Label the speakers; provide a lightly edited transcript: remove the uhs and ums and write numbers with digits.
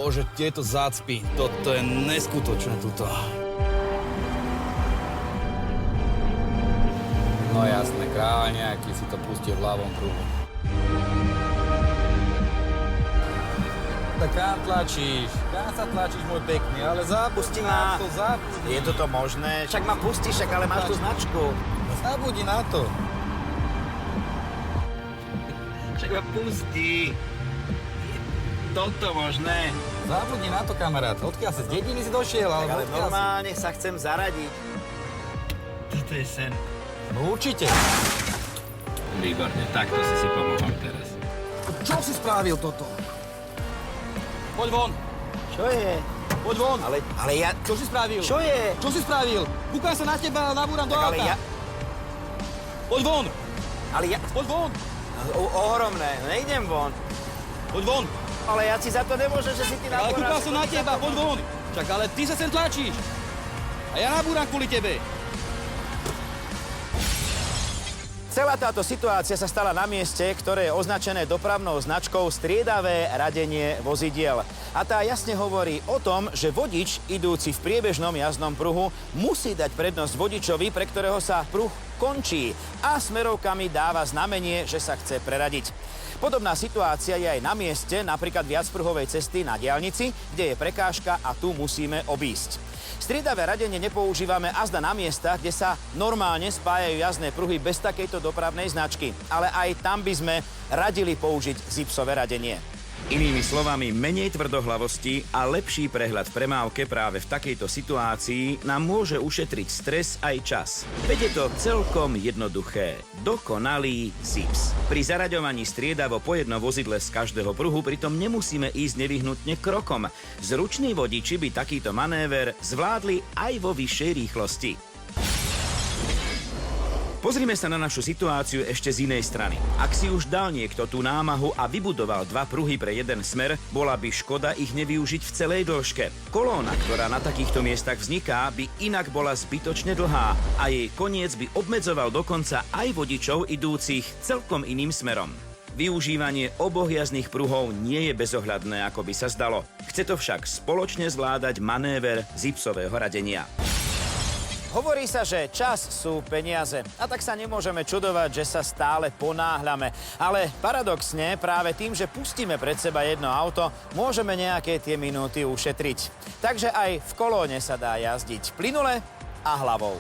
Speaker 1: Bože, tieto zácpy, toto je neskutočné tuto. No jasné, kráľ nejaký si to pustil v ľavom pruhu. Tak kam tlačíš? Kam sa tlačíš, môj pekný? Ale zapusti na to, zapusti.
Speaker 2: Je toto možné? Však ma pustíš, však ale máš tú značku.
Speaker 1: Zabudi na to.
Speaker 2: Však ma pustí. Je toto možné?
Speaker 1: Zabudni na to, kamarát. Odkiaľ sa z dediny si došiel?
Speaker 2: Ale normálne sa chcem zaradiť. Toto je sen.
Speaker 1: No určite.
Speaker 3: Výborne, takto si pomohol teraz.
Speaker 1: Čo si spravil toto? Poď von.
Speaker 2: Čo je?
Speaker 1: Poď von.
Speaker 2: Ale ja...
Speaker 1: Čo si spravil?
Speaker 2: Čo je?
Speaker 1: Čo si spravil? Kúkam sa na teba a nabúram do auta.
Speaker 2: Ale ja...
Speaker 1: Poď von.
Speaker 2: Ale ja...
Speaker 1: Poď von.
Speaker 2: Ohromné, nejdem von.
Speaker 1: Poď von.
Speaker 2: Ale ja si za to nemôžem, že si ty
Speaker 1: Ale
Speaker 2: nabúraš.
Speaker 1: kúkam sa na teba, poď von. Čak, ale ty sa sem tlačíš. A ja nabúram kvôli tebe.
Speaker 2: Celá táto situácia sa stala na mieste, ktoré je označené dopravnou značkou striedavé radenie vozidiel. A tá jasne hovorí o tom, že vodič, idúci v priebežnom jazdnom pruhu, musí dať prednosť vodičovi, pre ktorého sa pruh končí a smerovkami dáva znamenie, že sa chce preradiť. Podobná situácia je aj na mieste, napríklad viacpruhovej cesty na diaľnici, kde je prekážka a tu musíme obísť. Striedavé radenie nepoužívame azda na miestach, kde sa normálne spájajú jazdné pruhy bez takejto dopravnej značky. Ale aj tam by sme radili použiť zipsové radenie. Inými slovami, menej tvrdohlavosti a lepší prehľad v premávke práve v takejto situácii nám môže ušetriť stres aj čas. Veď je to celkom jednoduché. Dokonalý zips. Pri zaraďovaní striedavo po jedno vozidle z každého pruhu pritom nemusíme ísť nevyhnutne krokom. Zruční vodiči by takýto manéver zvládli aj vo vyššej rýchlosti. Pozrime sa na našu situáciu ešte z inej strany. Ak si už dal niekto tú námahu a vybudoval dva pruhy pre jeden smer, bola by škoda ich nevyužiť v celej dĺžke. Kolóna, ktorá na takýchto miestach vzniká, by inak bola zbytočne dlhá a jej koniec by obmedzoval dokonca aj vodičov idúcich celkom iným smerom. Využívanie oboch jazdných pruhov nie je bezohľadné, ako by sa zdalo. Chce to však spoločne zvládať manéver zipsového radenia. Hovorí sa, že čas sú peniaze. A tak sa nemôžeme čudovať, že sa stále ponáhľame. Ale paradoxne, práve tým, že pustíme pred seba jedno auto, môžeme nejaké tie minúty ušetriť. Takže aj v kolóne sa dá jazdiť plynule a hlavou.